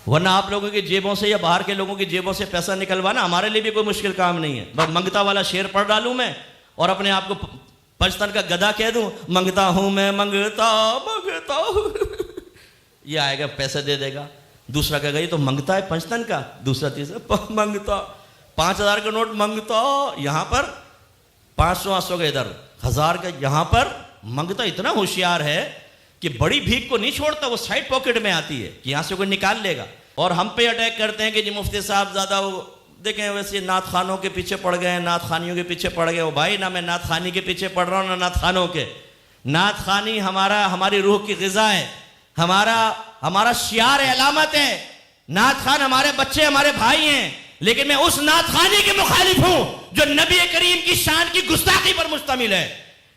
ورنہ آپ لوگوں کی جیبوں سے یا باہر کے لوگوں کی جیبوں سے پیسہ نکلوانا ہمارے لیے بھی کوئی مشکل کام نہیں ہے. بس منگتا والا شعر پڑھ ڈالوں میں اور اپنے آپ کو پنجتن کا گدھا کہہ دوں, منگتا ہوں میں منگتا ہوں یہ آئے گا پیسے دے دے گا. دوسرا کہے گا یہ تو منگتا ہے پنجتن کا, دوسرا تیسرا منگتا 5000 کا نوٹ منگتا, یہاں پر 500 کا ادھر 1000 کا یہاں پر. منگتا اتنا ہوشیار ہے کہ بڑی بھیک کو نہیں چھوڑتا, وہ سائڈ پاکٹ میں آتی ہے کہ یہاں سے کوئی نکال لے گا. اور ہم پہ اٹیک کرتے ہیں کہ جی مفتی صاحب زیادہ وہ دیکھیں ویسے نعت خانوں کے پیچھے پڑ گئے ہیں, نعت خانیوں کے پیچھے پڑ گئے. وہ بھائی نہ میں نعت خانی کے پیچھے پڑ رہا ہوں نہ نعت خانوں کے. نعت خانی ہماری روح کی غذا ہے, ہمارا شعار علامت ہے. نعت خان ہمارے بچے ہمارے بھائی ہیں, لیکن میں اس نعت خانی کے مخالف ہوں جو نبی کریم کی شان کی گستاخی پر مشتمل ہے,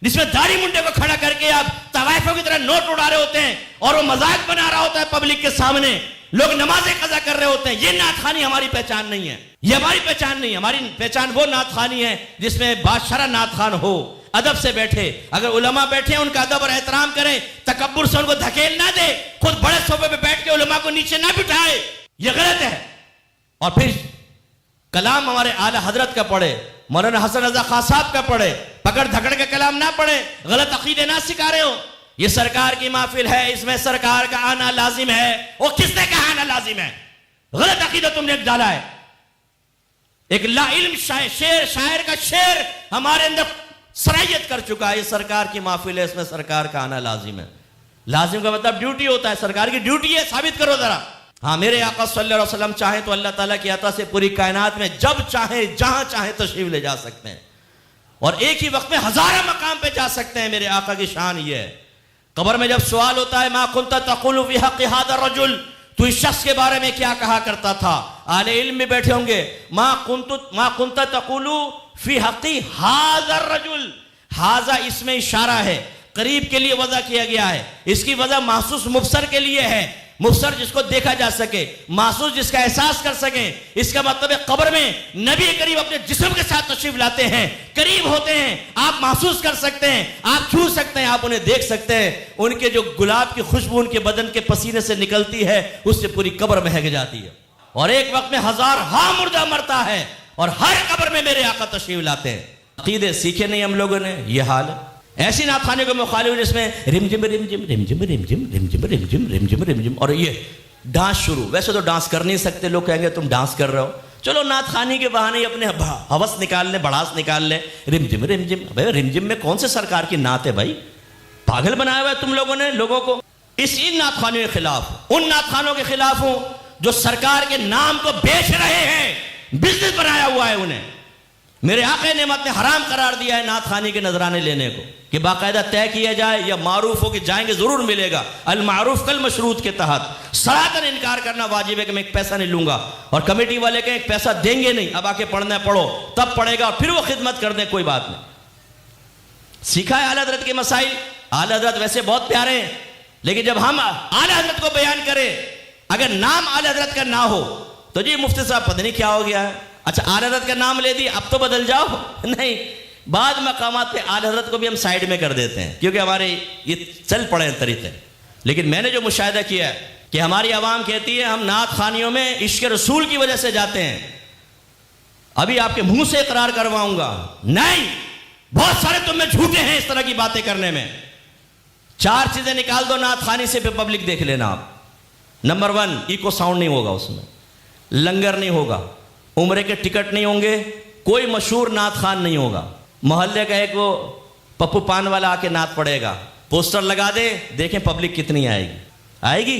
جس میں داڑھی منڈے کو کھڑا کر کے آپ طوائفوں کی طرح نوٹ اڑا رہے ہوتے ہیں اور وہ مذاق بنا رہا ہوتا ہے پبلک کے سامنے, لوگ نمازیں قضا کر رہے ہوتے ہیں. یہ نعت خانی ہماری پہچان نہیں ہے, یہ ہماری پہچان نہیں ہے. ہماری پہچان وہ نعت خانی ہے جس میں بادشاہ نعت خان ہو, ادب سے بیٹھے. اگر علماء بیٹھے ہیں ان کا ادب اور احترام کریں, تکبر سے ان کو دھکیل نہ دے, خود بڑے صوبے پہ بیٹھ کے علماء کو نیچے نہ بٹھائے, یہ غلط ہے. اور پھر کلام ہمارے اعلیٰ حضرت کا پڑھے, مولانا حسن رضا خان صاحب کا پڑھے, پکڑ دھکڑ کے کلام نہ پڑھے, غلط عقیدے نہ سکھا رہے ہو. یہ سرکار کی محفل ہے, اس میں سرکار کا آنا لازم ہے. وہ کس نے کہا آنا لازم ہے؟ غلط عقیدہ تم نے ڈالا ہے. ایک لا علم شاعر کا شعر ہمارے اندر سرایت کر چکا ہے. یہ سرکار کی محفل ہے, اس میں سرکار کا آنا لازم ہے. لازم کا مطلب ڈیوٹی ہوتا ہے, سرکار کی ڈیوٹی ہے, ثابت کرو ذرا. ہاں میرے آقا صلی اللہ علیہ وسلم چاہیں تو اللہ تعالیٰ کی عطا سے پوری کائنات میں جب چاہیں جہاں چاہیں تشریف لے جا سکتے ہیں, اور ایک ہی وقت میں ہزارہ مقام پہ جا سکتے ہیں. میرے آقا کی شان یہ ہے. قبر میں جب سوال ہوتا ہے ما کنت تقول فی حق هذا الرجل, تو اس شخص کے بارے میں کیا کہا کرتا تھا؟ اہل علم میں بیٹھے ہوں گے, ما کنت تقول فی حق هذا الرجل. هذا اس میں اشارہ ہے, قریب کے لیے وضع کیا گیا ہے. اس کی وضع محسوس مبصر کے لیے ہے, مبصر جس کو دیکھا جا سکے, محسوس جس کا احساس کر سکیں. اس کا مطلب ہے قبر میں نبی کریم اپنے جسم کے ساتھ تشریف لاتے ہیں, قریب ہوتے ہیں, آپ محسوس کر سکتے ہیں, آپ چھو سکتے ہیں, آپ انہیں دیکھ سکتے ہیں. ان کے جو گلاب کی خوشبو ان کے بدن کے پسینے سے نکلتی ہے, اس سے پوری قبر مہک جاتی ہے. اور ایک وقت میں ہزارہا مردہ مرتا ہے, اور ہر قبر میں میرے آقا تشریف لاتے ہیں. عقیدے سیکھے نہیں ہم لوگوں نے, یہ حال ہے. ایسی نعت خانے کو مخالف جس میں رمجم رمجم رمجم رمجم رمجم رمجم رمجم رمجم, اور یہ ڈانس شروع. ویسے تو ڈانس کر نہیں سکتے, لوگ کہیں گے تم ڈانس کر رہے ہو, چلو نعت خانی کے بہانے اپنے ہوس نکال لیں, بڑاس نکال لیں. رمجم رمجم, بھائی رمجم میں کون سے سرکار کی نعت ہے بھائی؟ پاگل بنایا ہوا ہے تم لوگوں نے لوگوں کو. ان نعت خانوں کے خلاف, ان نعت خانوں کے خلاف ہوں جو سرکار کے نام کو بیچ رہے ہیں, بزنس بنایا ہوا ہے انہیں. میرے آقا نعمت نے حرام قرار دیا ہے نعت خانی کے نذرانے لینے کو, کہ باقاعدہ طے کیا جائے یا معروف ہو کہ جائیں گے ضرور ملے گا. المعروف کالمشروط کے تحت صراحتاً انکار کرنا واجب ہے کہ میں ایک پیسہ نہیں لوں گا, اور کمیٹی والے کہ ایک پیسہ دیں گے نہیں, اب آ کے پڑھنا ہے پڑھو, تب پڑھے گا, اور پھر وہ خدمت کر دیں, کوئی بات نہیں. سیکھا ہے اعلیٰ حضرت کے مسائل. اعلیٰ حضرت ویسے بہت پیارے ہیں, لیکن جب ہم اعلیٰ حضرت کو بیان کریں, اگر نام اعلیٰ حضرت کا نہ ہو تو جی مفتی صاحب پتہ نہیں کیا ہو گیا ہے, اچھا اعلیٰ حضرت کا نام لے دی اب تو بدل جاؤ. نہیں, بعض مقامات پہ اعلیٰ حضرت کو بھی ہم سائیڈ میں کر دیتے ہیں کیونکہ ہمارے یہ چل پڑے ہیں طریقے. لیکن میں نے جو مشاہدہ کیا ہے کہ ہماری عوام کہتی ہے ہم نعت خانیوں میں عشق رسول کی وجہ سے جاتے ہیں. ابھی آپ کے منہ سے اقرار کرواؤں گا, نہیں, بہت سارے تم میں جھوٹے ہیں اس طرح کی باتیں کرنے میں. 4 چیزیں نکال دو نعت خانی سے, پہ پبلک دیکھ لینا آپ. نمبر 1, ایکو ساؤنڈ نہیں ہوگا اس میں, لنگر نہیں ہوگا, عمرے کے ٹکٹ نہیں ہوں گے, کوئی مشہور نعت خان نہیں ہوگا, محلے کا ایک وہ پپو پان والا آ کے نعت پڑے گا, پوسٹر لگا دے, دیکھیں پبلک کتنی آئے گی.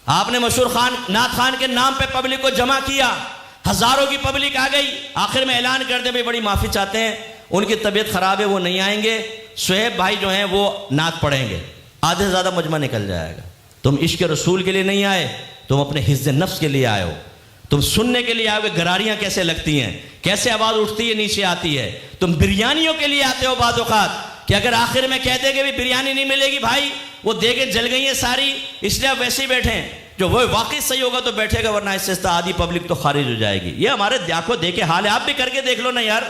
آپ نے مشہور نعت خان کے نام پہ پبلک کو جمع کیا, ہزاروں کی پبلک آ گئی, آخر میں اعلان کر دے بھائی بڑی معافی چاہتے ہیں, ان کی طبیعت خراب ہے وہ نہیں آئیں گے, شعیب بھائی جو ہیں وہ نعت پڑھیں گے. آدھے سے زیادہ مجمع نکل جائے گا. تم عشق رسول کے لیے نہیں آئے, تم اپنے حفظ نفس کے لیے آئے ہو, تم سننے کے لیے آئے ہو گراریاں کیسے لگتی ہیں, کیسے آواز اٹھتی ہے نیچے آتی ہے. تم بریانیوں کے لیے آتے ہو بعض اوقات کہ اگر آخر میں کہہ دے کہ بھی بریانی نہیں ملے گی بھائی, وہ دے کے جل گئی ہیں ساری, اس لیے آپ ویسے ہی بیٹھے ہیں. جو وہ واقعی صحیح ہوگا تو بیٹھے گا, ورنہ اس سے آدھی پبلک تو خارج ہو جائے گی. یہ ہمارے آنکھوں دیکھے حال ہے, آپ بھی کر کے دیکھ لو نا یار.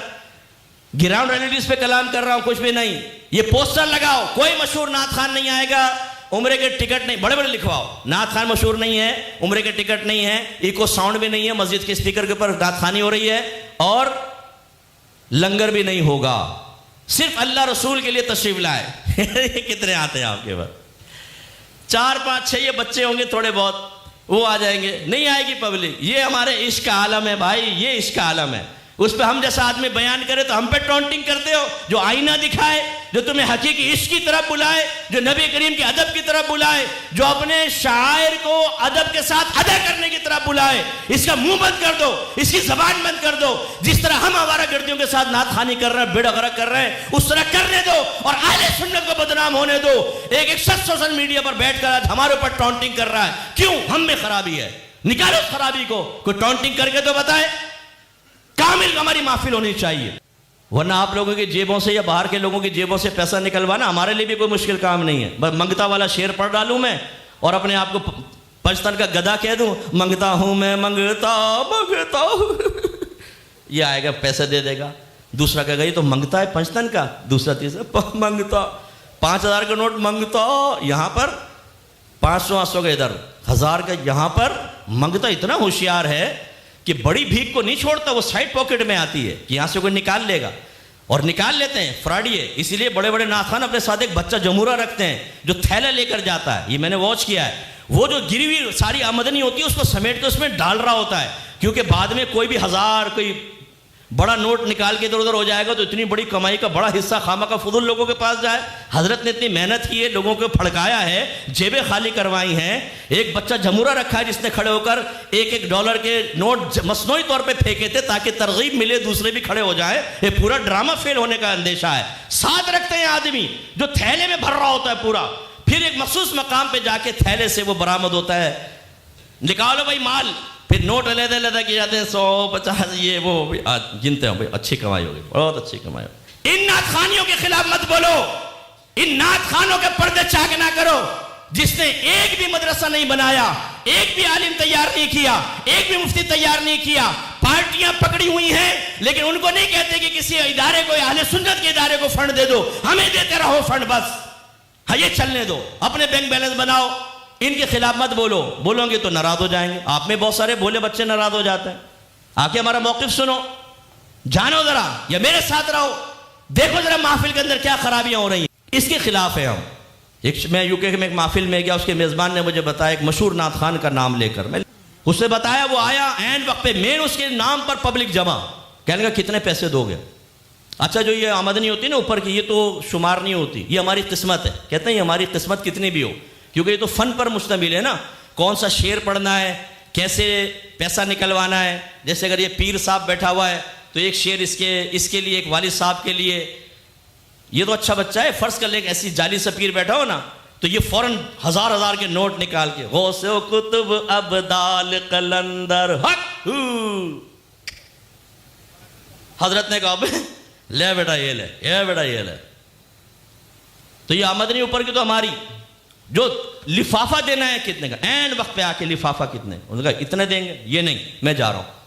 گراؤنڈ ریلیٹیز پہ کلام کر رہا ہوں, کچھ بھی نہیں. یہ پوسٹر لگاؤ, کوئی مشہور نعت خان نہیں آئے گا, عمرے کے ٹکٹ نہیں, بڑے بڑے لکھواؤ, نعت خان مشہور نہیں ہے, عمرے کے ٹکٹ نہیں ہے, ایکو ساؤنڈ بھی نہیں ہے, مسجد کے اسپیکر کے اوپر نعت خوانی ہو رہی ہے, اور لنگر بھی نہیں ہوگا, صرف اللہ رسول کے لیے تشریف لائے. یہ کتنے آتے ہیں آپ کے پاس؟ 4 5 6 یہ بچے ہوں گے تھوڑے بہت, وہ آ جائیں گے, نہیں آئے گی پبلک. یہ ہمارے عشق کا عالم ہے بھائی, یہ عشق کا عالم ہے. اس پہ ہم جیسا آدمی بیان کرے تو ہم پہ ٹونٹنگ کرتے ہو. جو آئینہ دکھائے, جو تمہیں حقیقی عشق کی طرف بلائے, جو نبی کریم کے ادب کی طرف بلائے, جو اپنے شاعر کو ادب کے ساتھ ادا کرنے کی طرف بلائے, اس کا منہ بند کر دو, اس کی زبان بند کر دو. جس طرح ہم آوارہ گردیوں کے ساتھ نعت خوانی کر رہے ہیں, بیڑا غرق کر رہے ہیں, اس طرح کرنے دو اور اہل سنت کو بدنام ہونے دو. ایک شخص سوشل میڈیا پر بیٹھ کر آج ہمارے اوپر ٹونٹنگ کر رہا ہے, کیوں؟ ہم میں خرابی ہے. نکالو اس خرابی کو. کوئی ٹونٹنگ کر کے تو بتائے. کامل ہماری محفل ہونی چاہیے, ورنہ آپ لوگوں کی جیبوں سے یا باہر کے لوگوں کی جیبوں سے پیسہ نکلوانا ہمارے لیے بھی کوئی مشکل کام نہیں ہے. بس منگتا والا شعر پڑھ ڈالوں میں اور اپنے آپ کو پاکستان کا گدھا کہہ دوں, منگتا ہوں میں منگتا منگتا. یہ آئے گا پیسے دے دے گا, دوسرا کہے گا یہ تو منگتا ہے پاکستان کا, دوسرا تیسرا منگتا, 5000 کا نوٹ منگتا, یہاں پر 500 کا, ادھر 1000 کا, یہاں پر منگتا. اتنا ہوشیار ہے کہ بڑی بھیک کو نہیں چھوڑتا, وہ سائڈ پاکٹ میں آتی ہے کہ یہاں سے کوئی نکال لے گا, اور نکال لیتے ہیں. فراڈی ہے. اسی لیے بڑے بڑے نعت خوان اپنے ساتھ ایک بچہ جمورہ رکھتے ہیں جو تھیلا لے کر جاتا ہے. یہ میں نے واچ کیا ہے. وہ جو گری ہوئی ساری آمدنی ہوتی ہے اس کو سمیٹ کے اس میں ڈال رہا ہوتا ہے, کیونکہ بعد میں کوئی بھی 1000 کوئی بڑا نوٹ نکال کے ادھر ادھر ہو جائے گا تو اتنی بڑی کمائی کا بڑا حصہ خامہ کا فضول لوگوں کے پاس جائے. حضرت نے اتنی محنت کی ہے, لوگوں کو پھڑکایا ہے, جیبیں خالی کروائی ہیں. ایک بچہ جمورہ رکھا ہے جس نے کھڑے ہو کر $1 کے نوٹ مصنوعی طور پہ پھینکے تھے تاکہ ترغیب ملے, دوسرے بھی کھڑے ہو جائیں. یہ پورا ڈرامہ فیل ہونے کا اندیشہ ہے. ساتھ رکھتے ہیں آدمی جو تھیلے میں بھر رہا ہوتا ہے پورا, پھر ایک مخصوص مقام پہ جا کے تھیلے سے وہ برآمد ہوتا ہے. نکالو بھائی مال, پھر نوٹ علیحدہ علیحدہ کیے جاتے ہیں, 100 50 یہ وہ گنتے ہیں. بھائی اچھی کمائی ہوگی, بہت اچھی کمائی ہوگی. ان نعت خوانیوں کے خلاف مت بولو, ان نعت خوانوں کے پردے چاک نہ کرو. جس نے ایک بھی مدرسہ نہیں بنایا, ایک بھی عالم تیار نہیں کیا, ایک بھی مفتی تیار نہیں کیا, پارٹیاں پکڑی ہوئی ہیں, لیکن ان کو نہیں کہتے کہ کسی ادارے کو, اہل سنت کے ادارے کو فنڈ دے دو, ہمیں دیتے رہو فنڈ, بس ہاں یہ چلنے دو, اپنے بینک بیلنس بناؤ. ان کے خلاف مت بولو, بولو گے تو ناراض ہو جائیں گے. آپ میں بہت سارے بھولے بچے ناراض ہو جاتے ہیں. آ کے ہمارا موقف سنو, جانو ذرا, یا میرے ساتھ رہو, دیکھو ذرا محفل کے اندر کیا خرابیاں ہو رہی ہیں. اس کے خلاف ہے ہم. میں UK میں ایک محفل میں گیا, اس کے میزبان نے مجھے بتایا, ایک مشہور نعت خوان کا نام لے کر, میں اس نے بتایا, وہ آیا عین وقت پہ, مین اس کے نام پر پبلک جمع, کہنے لگا کتنے پیسے دو گے. اچھا جو یہ آمدنی ہوتی ہے نا اوپر کی, یہ تو شمار نہیں ہوتی, یہ ہماری قسمت ہے. کہتے ہیں یہ ہماری قسمت کتنی بھی ہو, کیونکہ یہ تو فن پر مشتمل ہے نا, کون سا شعر پڑھنا ہے, کیسے پیسہ نکلوانا ہے. جیسے اگر یہ پیر صاحب بیٹھا ہوا ہے تو ایک شعر اس کے لیے, ایک والد صاحب کے لیے, یہ تو اچھا بچہ ہے. فرض کر لیں ایسی جعلی سا پیر بیٹھا ہو نا, تو یہ فوراً 1000 کے نوٹ نکال کے, غوث و کتب ابدال قلندر حق. حضرت نے کہا لے بیٹا یہ لے, یہ بیٹا یہ لے. تو یہ آمدنی اوپر کی تو ہماری. جو لفافہ دینا ہے کتنے کا, اینڈ وقت پہ آ کے لفافہ کتنے, انہوں نے کہا اتنے دیں گے, یہ نہیں میں جا رہا ہوں.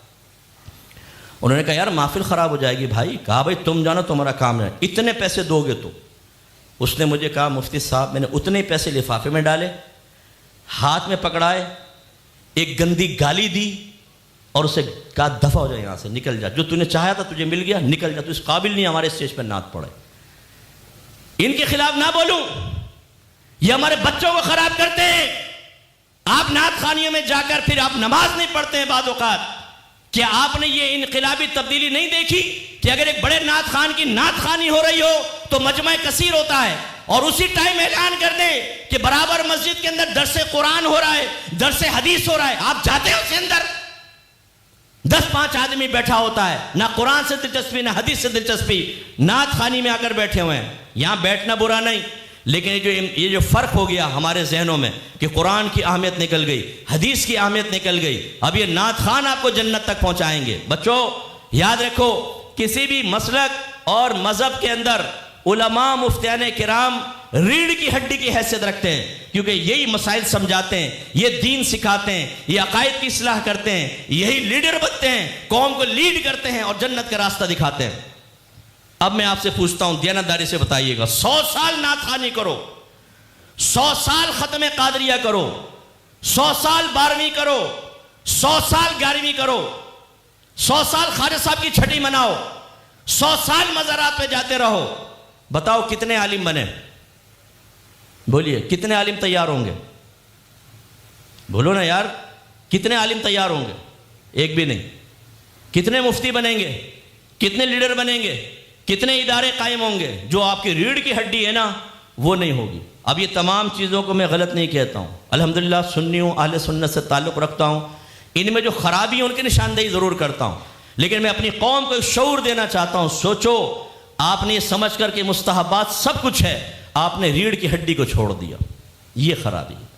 انہوں نے کہا یار محفل خراب ہو جائے گی بھائی. کہا بھائی تم جانو تمہارا کام ہے, اتنے پیسے دو گے تو. اس نے مجھے کہا مفتی صاحب, میں نے اتنے پیسے لفافے میں ڈالے, ہاتھ میں پکڑائے, ایک گندی گالی دی اور اسے کہا دفع ہو جائے یہاں سے, نکل جا, جو تو نے چاہا تھا تجھے مل گیا, نکل جا, تو اس قابل نہیں ہمارے اسٹیج پر نعت پڑھے. ان کے خلاف نہ بولوں, یہ ہمارے بچوں کو خراب کرتے ہیں. آپ نعت خوانیوں میں جا کر پھر آپ نماز نہیں پڑھتے ہیں بعض اوقات. کیا آپ نے یہ انقلابی تبدیلی نہیں دیکھی کہ اگر ایک بڑے نعت خوان کی نعت خوانی ہو رہی ہو تو مجمع کثیر ہوتا ہے, اور اسی ٹائم اعلان کر دیں کہ برابر مسجد کے اندر درس قرآن ہو رہا ہے, درس حدیث ہو رہا ہے, آپ جاتے ہیں اس کے اندر, 10-5 آدمی بیٹھا ہوتا ہے, نہ قرآن سے دلچسپی نہ حدیث سے دلچسپی, نعت خوانی میں آ کر بیٹھے ہوئے ہیں. یہاں بیٹھنا برا نہیں, لیکن یہ جو فرق ہو گیا ہمارے ذہنوں میں کہ قرآن کی اہمیت نکل گئی, حدیث کی اہمیت نکل گئی, اب یہ نعت خوان آپ کو جنت تک پہنچائیں گے. بچوں یاد رکھو, کسی بھی مسلک اور مذہب کے اندر علماء مفتیان کرام ریڑھ کی ہڈی کی حیثیت رکھتے ہیں, کیونکہ یہی مسائل سمجھاتے ہیں, یہ دین سکھاتے ہیں, یہ عقائد کی اصلاح کرتے ہیں, یہی لیڈر بنتے ہیں, قوم کو لیڈ کرتے ہیں اور جنت کا راستہ دکھاتے ہیں. اب میں آپ سے پوچھتا ہوں, دیانتداری سے بتائیے گا, 100 سال نعت خوانی کرو, 100 سال ختم قادریہ کرو، 100 سال 12ویں کرو، 100 سال 11ویں کرو، 100 سال خواجہ صاحب کی چھٹی مناؤ، 100 سال مزارات پہ جاتے رہو، بتاؤ کتنے عالم بنے؟ بولیے کتنے عالم تیار ہوں گے؟ بولو نا یار، کتنے عالم تیار ہوں گے؟ ایک بھی نہیں۔ کتنے مفتی بنیں گے؟ کتنے لیڈر بنیں گے؟ کتنے ادارے قائم ہوں گے؟ جو آپ کی ریڑھ کی ہڈی ہے نا وہ نہیں ہوگی۔ اب یہ تمام چیزوں کو میں غلط نہیں کہتا ہوں، الحمدللہ سنی ہوں، اہل سنت سے تعلق رکھتا ہوں، ان میں جو خرابی ہے ان کی نشاندہی ضرور کرتا ہوں، لیکن میں اپنی قوم کو ایک شعور دینا چاہتا ہوں۔ سوچو، آپ نے یہ سمجھ کر کہ مستحبات سب کچھ ہے، آپ نے ریڑھ کی ہڈی کو چھوڑ دیا، یہ خرابی ہے۔